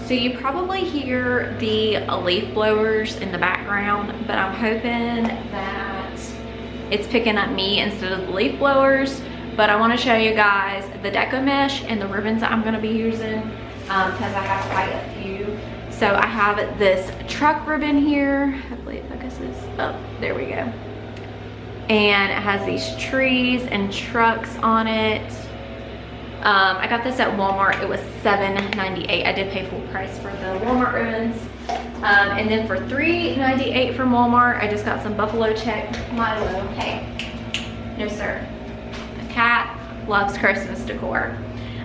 So you probably hear the leaf blowers in the background, but I'm hoping that it's picking up me instead of the leaf blowers. But I want to show you guys the deco mesh and the ribbons that I'm going to be using because I have quite a few. So I have this truck ribbon here. Hopefully it focuses. Oh, there we go. And it has these trees and trucks on it. I got this at Walmart. It was $7.98. I did pay full price for the Walmart ribbons. And then for $3.98 from Walmart, I just got some Buffalo Check Milo. Hey, no sir. The cat loves Christmas decor.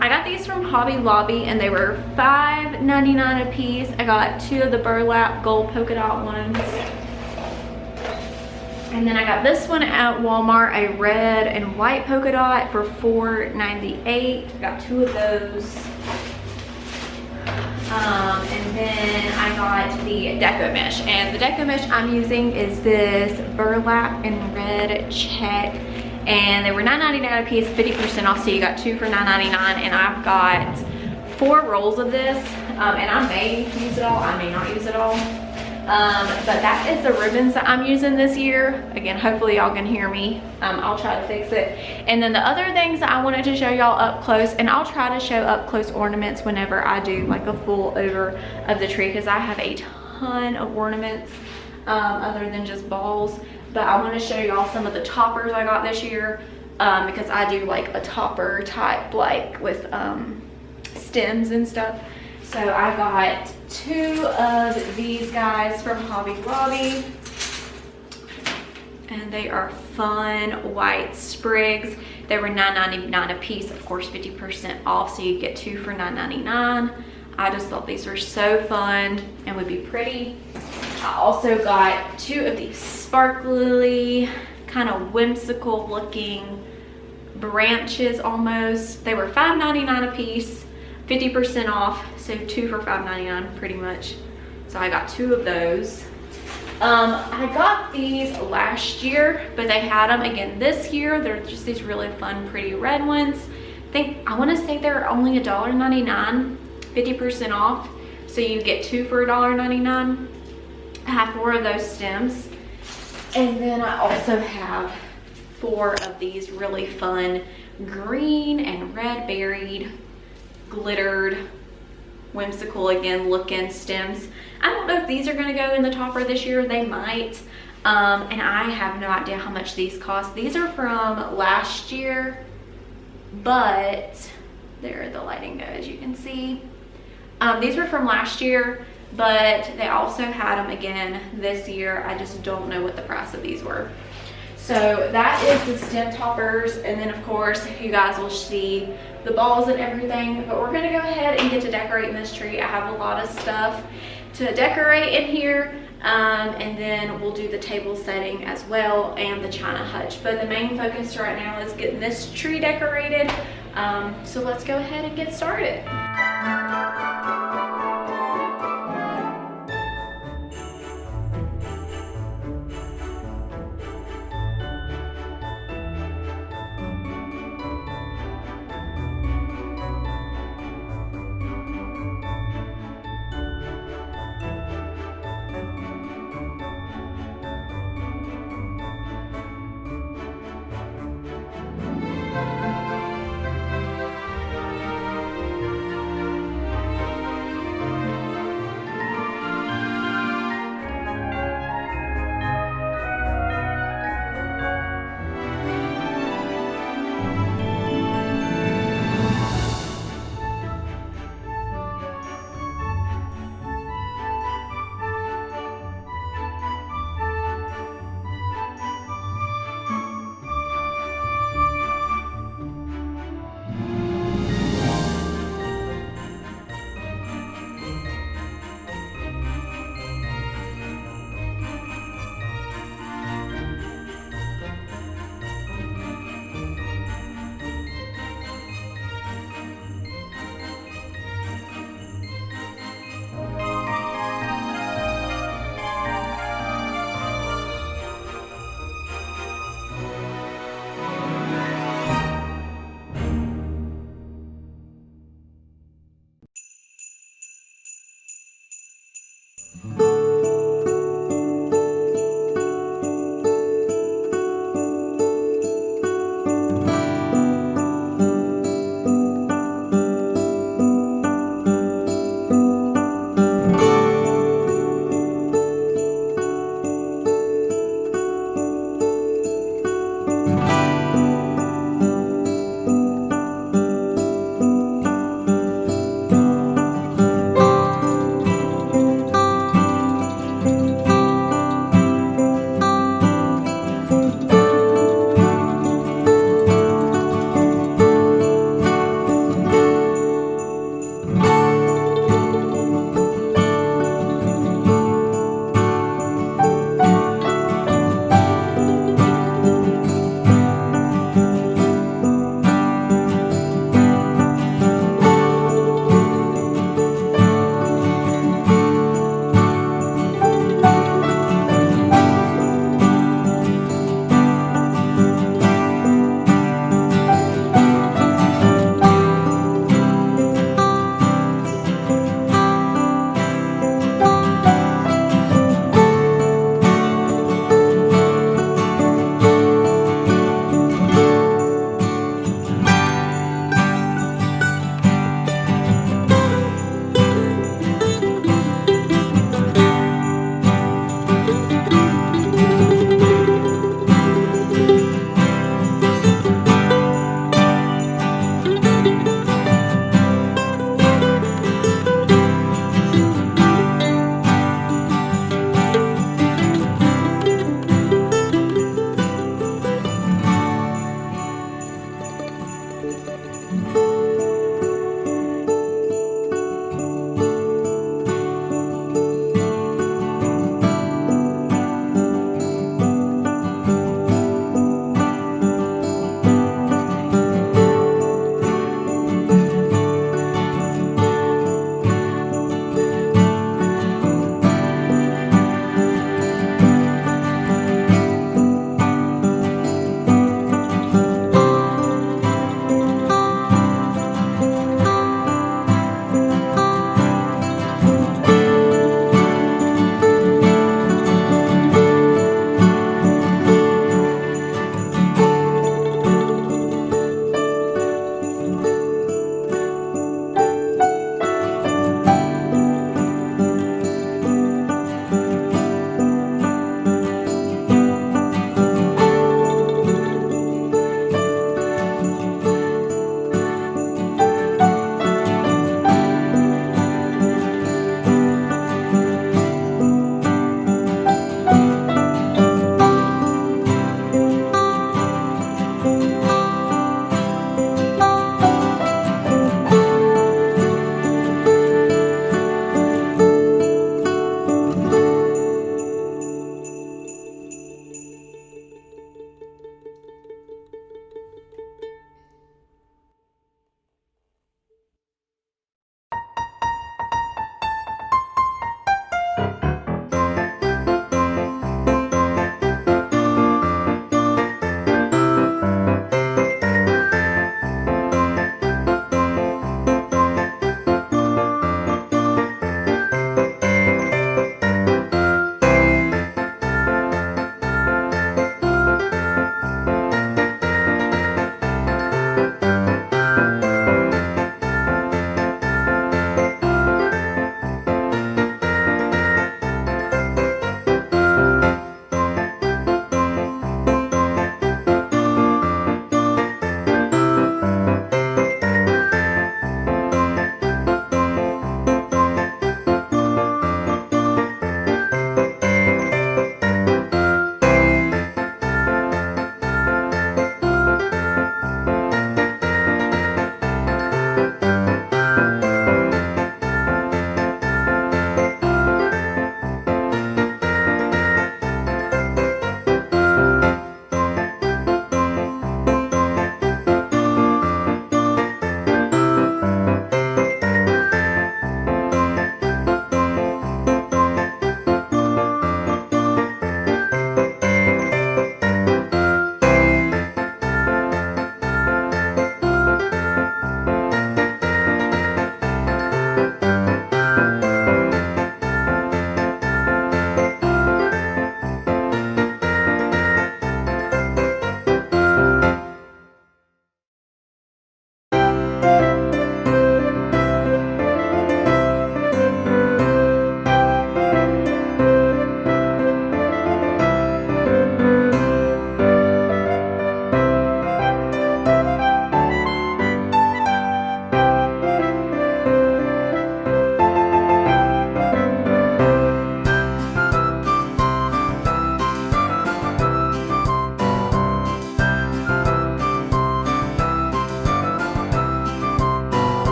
I got these from Hobby Lobby and they were $5.99 a piece. I got 2 of the burlap gold polka dot ones. And then I got this one at Walmart, a red and white polka dot for $4.98. I got 2 of those. And then I got the deco mesh. And the deco mesh I'm using is this burlap and red check. And they were $9.99 a piece, 50% off, so you got 2 for $9.99. And I've got 4 rolls of this. And I may use it all, I may not use it all. But that is the ribbons that I'm using this year. Again, hopefully y'all can hear me. I'll try to fix it. And then the other things that I wanted to show y'all up close, and I'll try to show up close ornaments whenever I do like a full over of the tree, because I have a ton of ornaments other than just balls. But I want to show y'all some of the toppers I got this year because I do like a topper type like with stems and stuff. So I got 2 of these guys from Hobby Lobby. And they are fun white sprigs. They were $9.99 a piece, of course 50% off, so you get 2 for $9.99. I just thought these were so fun and would be pretty. I also got 2 of these sparkly, kind of whimsical looking branches almost. They were $5.99 a piece. 50% off, so 2 for $5.99 pretty much. So I got 2 of those. I got these last year, but they had them again this year. They're just these really fun, pretty red ones. I want to say they're only $1.99, 50% off. So you get 2 for $1.99. I have 4 of those stems. And then I also have 4 of these really fun green and red berried glittered whimsical again looking stems. I don't know if these are going to go in the topper this year. They might. And I have no idea how much these cost. These are from last year, but there the lighting goes, you can see. These were from last year, but they also had them again this year. I just don't know what the price of these were. So that is the stem toppers, and then of course you guys will see the balls and everything. But we're gonna go ahead and get to decorating this tree. I have a lot of stuff to decorate in here, and then we'll do the table setting as well and the china hutch. But the main focus right now is getting this tree decorated. So let's go ahead and get started.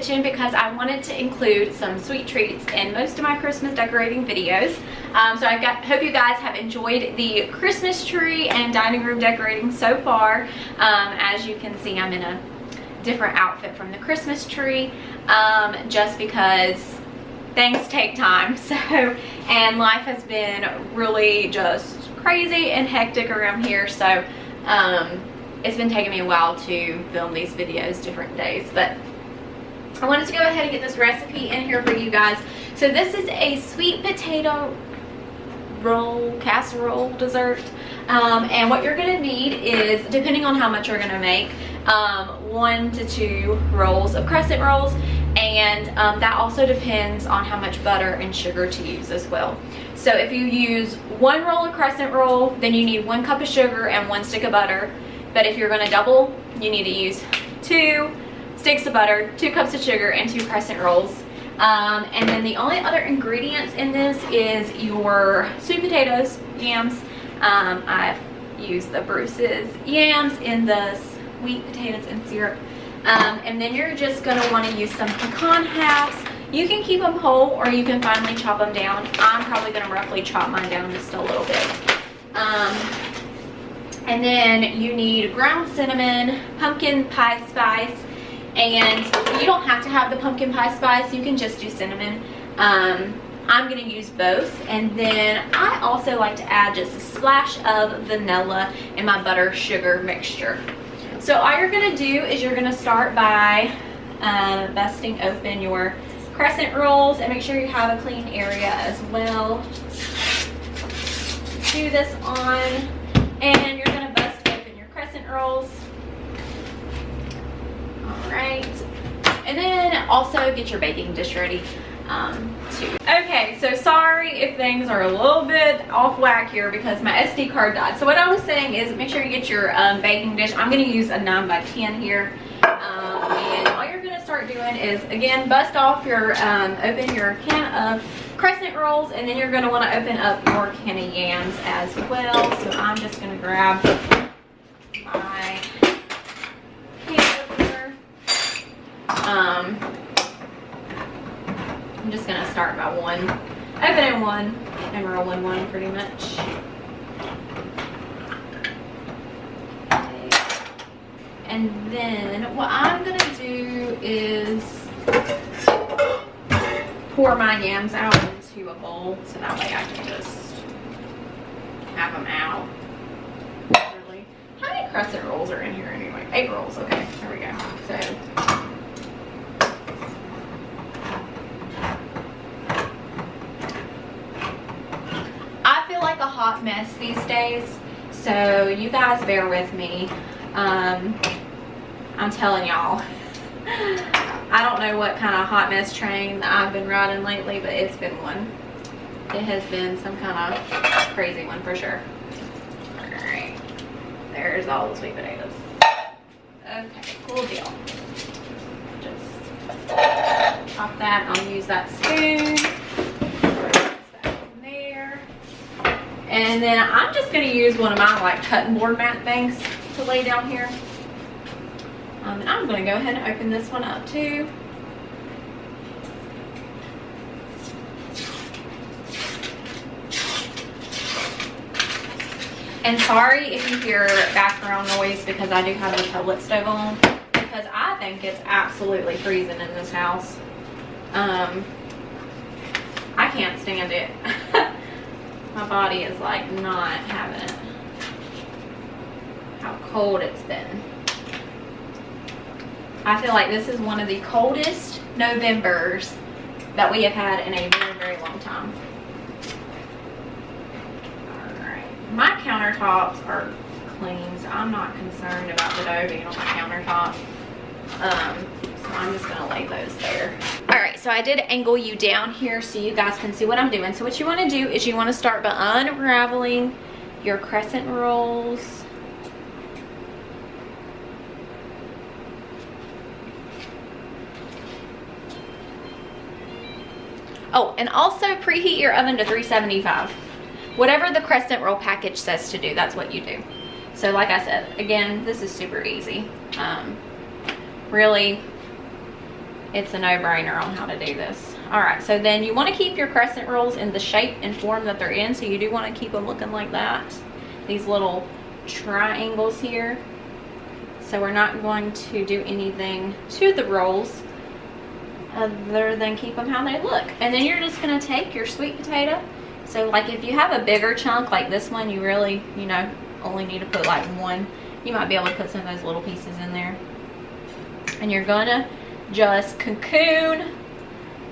kitchen because I wanted to include some sweet treats in most of my Christmas decorating videos. So hope you guys have enjoyed the Christmas tree and dining room decorating so far. As you can see, I'm in a different outfit from the Christmas tree, just because things take time. So, and life has been really just crazy and hectic around here. So, it's been taking me a while to film these videos different days, but I wanted to go ahead and get this recipe in here for you guys. So this is a sweet potato roll, casserole dessert. And what you're gonna need is, depending on how much you're gonna make, 1 to 2 rolls of crescent rolls, and that also depends on how much butter and sugar to use as well. So if you use 1 roll of crescent roll, then you need 1 cup of sugar and 1 stick of butter. But if you're gonna double, you need to use 2 sticks of butter, 2 cups of sugar, and 2 crescent rolls. And then the only other ingredients in this is your sweet potatoes, yams. I've used the Bruce's yams in the sweet potatoes and syrup. And then you're just gonna wanna use some pecan halves. You can keep them whole or you can finely chop them down. I'm probably gonna roughly chop mine down just a little bit. And then you need ground cinnamon, pumpkin pie spice, and you don't have to have the pumpkin pie spice, you can just do cinnamon. I'm gonna use both, and then I also like to add just a splash of vanilla in my butter sugar mixture. So all you're gonna do is you're gonna start by busting open your crescent rolls, and make sure you have a clean area as well. Do this on, and you're gonna bust open your crescent rolls. All right, and then also get your baking dish ready too. Okay, so sorry if things are a little bit off whack here because my SD card died. So what I was saying is make sure you get your baking dish. I'm gonna use a 9 by 10 here. And all you're gonna start doing is, again, bust off your, open your can of crescent rolls, and then you're gonna wanna open up your can of yams as well. So I'm just gonna grab my can opener. I'm just gonna start by opening one and rolling one pretty much. Okay. And then what I'm gonna do is pour my yams out into a bowl so that way I can just have them out. Really. How many crescent rolls are in here anyway? 8 rolls, okay, there we go. So like a hot mess these days, so you guys bear with me. I'm telling y'all, I don't know what kind of hot mess train I've been riding lately, but it's been one. It has been some kind of crazy one for sure. All right, there's all the sweet potatoes. Okay, cool deal. Just pop that. I'll use that spoon. And then I'm just going to use one of my like cutting board mat things to lay down here. And I'm going to go ahead and open this one up too. And sorry if you hear background noise because I do have the pellet stove on, because I think it's absolutely freezing in this house. I can't stand it. My body is like not having it. How cold it's been. I feel like this is one of the coldest Novembers that we have had in a very, very long time. Alright. My countertops are clean, so I'm not concerned about the dough being on my countertop. So I'm just gonna lay those there. All right, so I did angle you down here so you guys can see what I'm doing. So what you wanna do is you wanna start by unraveling your crescent rolls. Oh, and also preheat your oven to 375. Whatever the crescent roll package says to do, that's what you do. So like I said, again, this is super easy. Really, it's a no-brainer on how to do this. All right, so then you want to keep your crescent rolls in the shape and form that they're in. So you do want to keep them looking like that. These little triangles here. So we're not going to do anything to the rolls other than keep them how they look. And then you're just going to take your sweet potato. So like if you have a bigger chunk like this one, you really, you know, only need to put like one. You might be able to put some of those little pieces in there. And you're going to just cocoon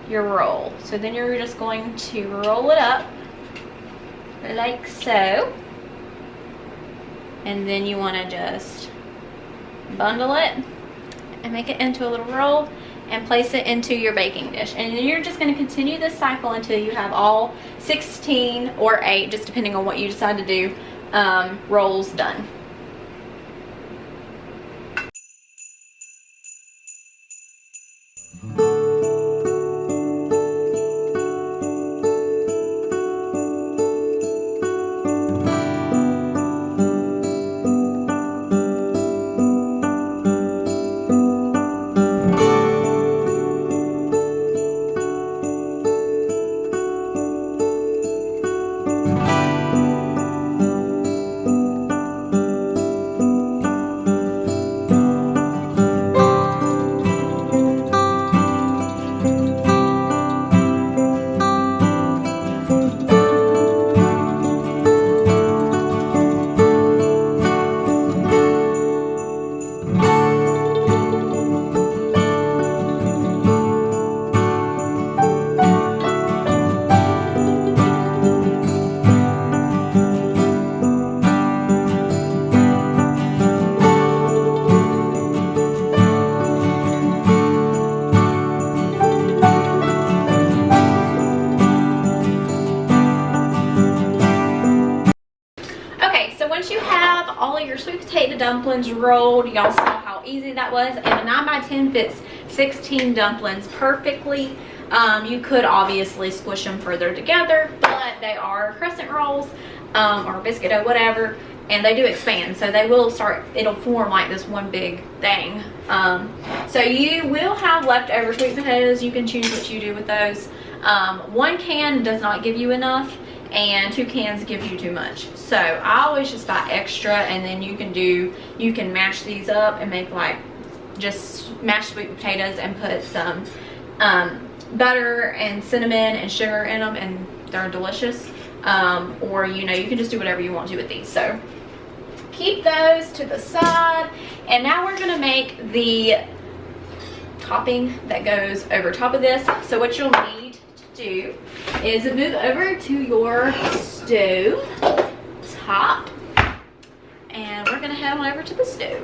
your roll. So then you're just going to roll it up like so. And then you want to just bundle it and make it into a little roll and place it into your baking dish. And then you're just going to continue this cycle until you have all 16 or 8, just depending on what you decide to do, rolls done. Your sweet potato dumplings rolled. Y'all saw how easy that was, and a 9 by 10 fits 16 dumplings perfectly. You could obviously squish them further together, but they are crescent rolls or biscuit dough, whatever, and they do expand, so they will start, it'll form like this one big thing. So you will have leftover sweet potatoes. You can choose what you do with those. 1 can does not give you enough, and 2 cans gives you too much. So I always just buy extra, and then you can mash these up and make like just mashed sweet potatoes and put some butter and cinnamon and sugar in them, and they're delicious. Or you know, you can just do whatever you want to with these. So keep those to the side, and now we're gonna make the topping that goes over top of this. So what you'll need to do is move over to your stove top, and we're gonna head on over to the stove.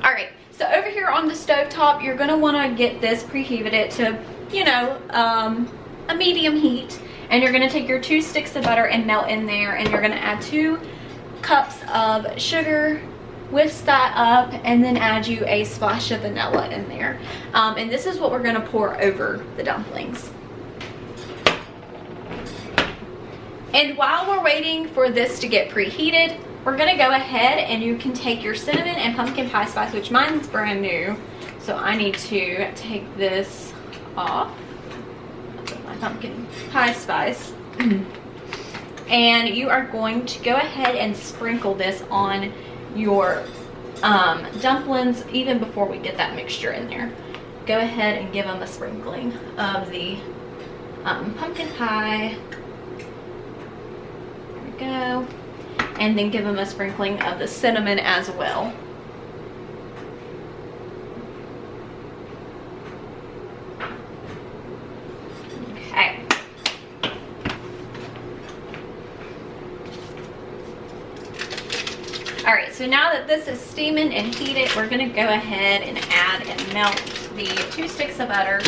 All right, so over here on the stove top, you're gonna want to get this preheated it to, you know, a medium heat, and you're gonna take your 2 sticks of butter and melt in there, and you're gonna add 2 cups of sugar, whisk that up, and then add you a splash of vanilla in there. And this is what we're gonna pour over the dumplings. And while we're waiting for this to get preheated, we're gonna go ahead and you can take your cinnamon and pumpkin pie spice, which mine's brand new, so I need to take this off of my pumpkin pie spice. And you are going to go ahead and sprinkle this on your dumplings even before we get that mixture in there. Go ahead and give them a sprinkling of the pumpkin pie. Go, and then give them a sprinkling of the cinnamon as well. Okay. All right, so now that this is steaming and heated, we're gonna go ahead and add and melt the 2 sticks of butter.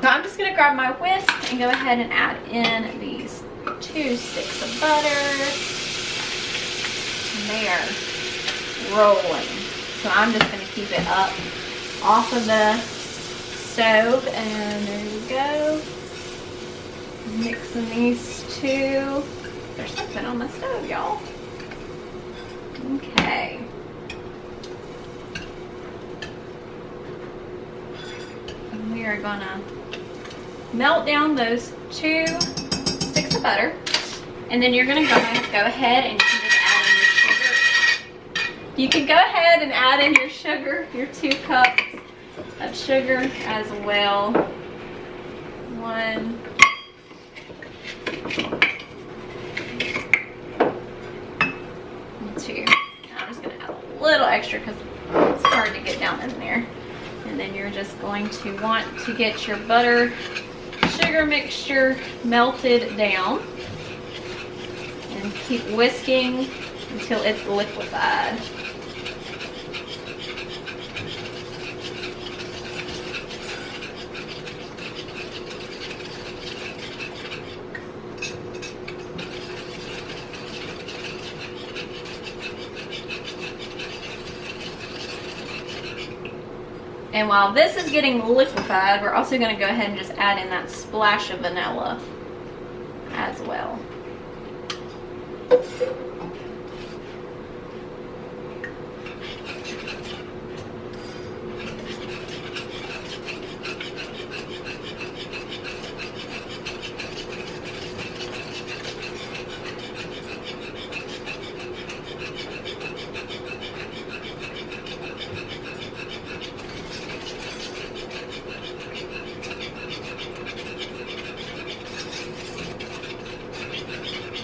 So I'm just gonna grab my whisk and go ahead and add in these 2 sticks of butter. And they are rolling. So I'm just gonna keep it up off of the stove, and there you go. Mixing these two. There's something on the stove, y'all. Okay. And we are gonna melt down those 2 sticks of butter. And then you're gonna go ahead and you can just add in your sugar. You can go ahead and add in your sugar, your 2 cups of sugar as well. 1. 2. I'm just gonna add a little extra because it's hard to get down in there. And then you're just going to want to get your butter sugar mixture melted down. And keep whisking until it's liquefied. And while this is getting liquefied, we're also going to go ahead and just add in that splash of vanilla as well.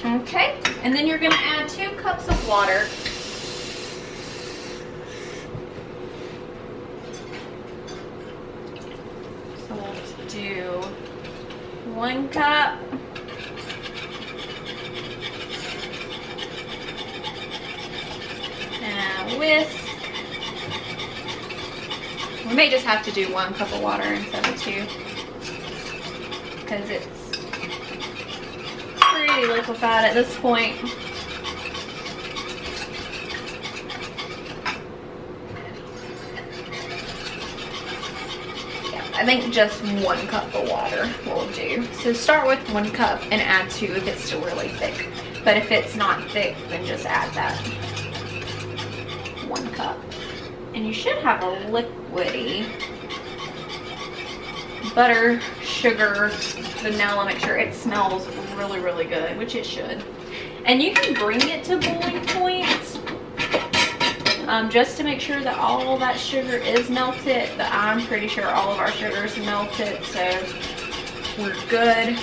Okay, and then you're going to add 2 cups of water. So we'll do 1 cup. And whisk. We may just have to do 1 cup of water instead of 2 because it's pretty liquefied at this point. Yeah, I think just 1 cup of water will do. So start with 1 cup and add 2 if it's still really thick. But if it's not thick, then just add that 1 cup. And you should have a liquidy butter, sugar, vanilla mixture. It smells really, really good, which it should. And you can bring it to boiling point just to make sure that all that sugar is melted. But I'm pretty sure all of our sugar is melted, so we're good.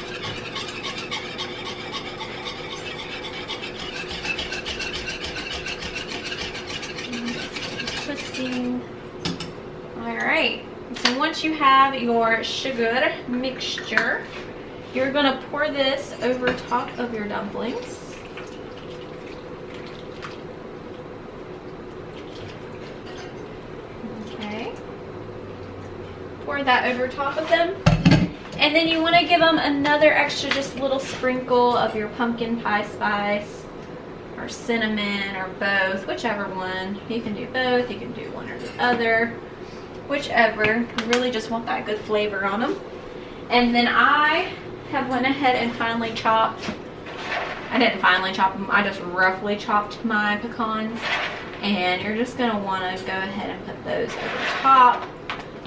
Twisting. All right. So once you have your sugar mixture, you're gonna pour this over top of your dumplings. Okay. Pour that over top of them. And then you wanna give them another extra, just little sprinkle of your pumpkin pie spice or cinnamon or both, whichever one. You can do both, you can do one or the other. Whichever. You really just want that good flavor on them. And then I have went ahead and finely chopped. I didn't finely chop them, I just roughly chopped my pecans. And you're just going to want to go ahead and put those over top.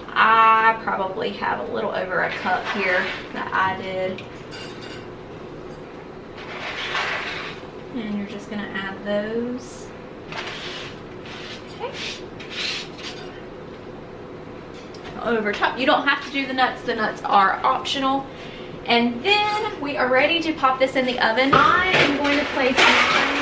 I probably have a little over a cup here that I did. And you're just going to add those. Okay. Over top. You don't have to do the nuts are optional. And then we are ready to pop this in the oven. I am going to place mine,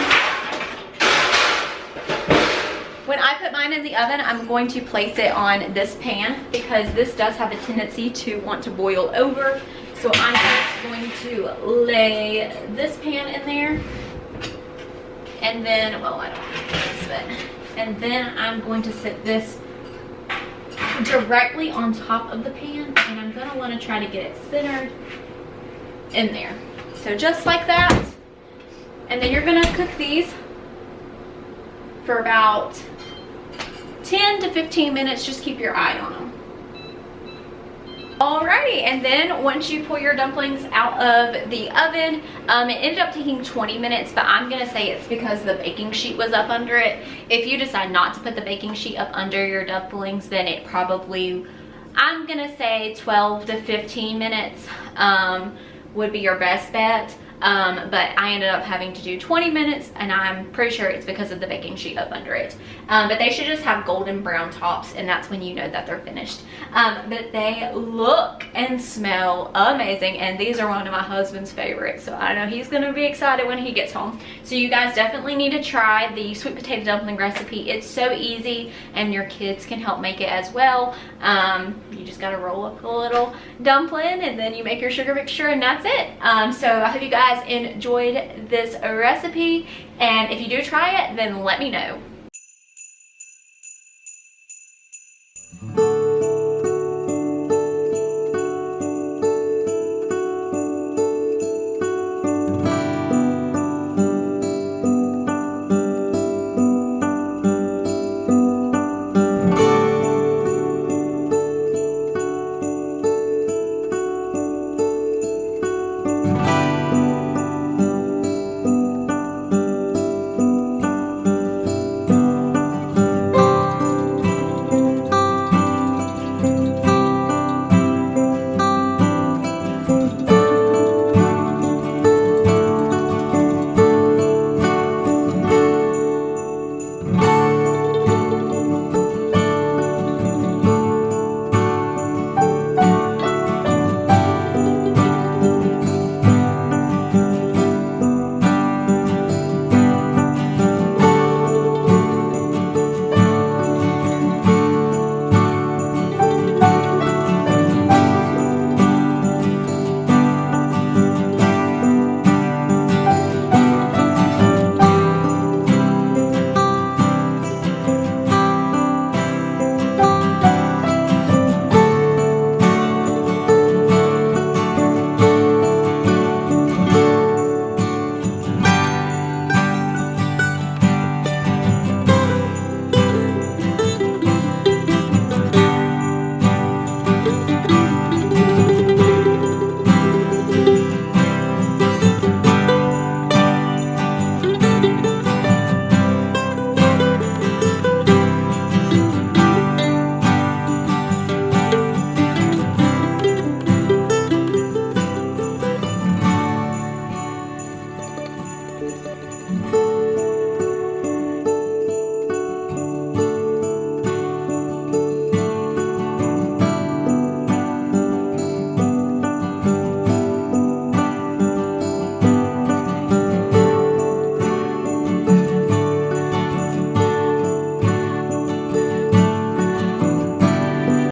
when I put mine in the oven, I'm going to place it on this pan because this does have a tendency to want to boil over. So I'm just going to lay this pan in there. And then, well, I don't have this, but, and then I'm going to set this directly on top of the pan, and I'm going to want to try to get it centered in there. So just like that. And then you're going to cook these for about 10 to 15 minutes. Just keep your eye on them. Alrighty, and then once you pull your dumplings out of the oven, it ended up taking 20 minutes, but I'm gonna say it's because the baking sheet was up under it. If you decide not to put the baking sheet up under your dumplings, then it probably, I'm gonna say 12 to 15 minutes would be your best bet. But I ended up having to do 20 minutes, and I'm pretty sure it's because of the baking sheet up under it. But they should just have golden brown tops, and that's when you know that they're finished. But they look and smell amazing, and these are one of my husband's favorites, so I know he's gonna be excited when he gets home. So you guys definitely need to try the sweet potato dumpling recipe. It's so easy, and your kids can help make it as well. You just gotta roll up a little dumpling, and then you make your sugar mixture, and that's it. So I hope you guys enjoyed this recipe, and if you do try it, then let me know.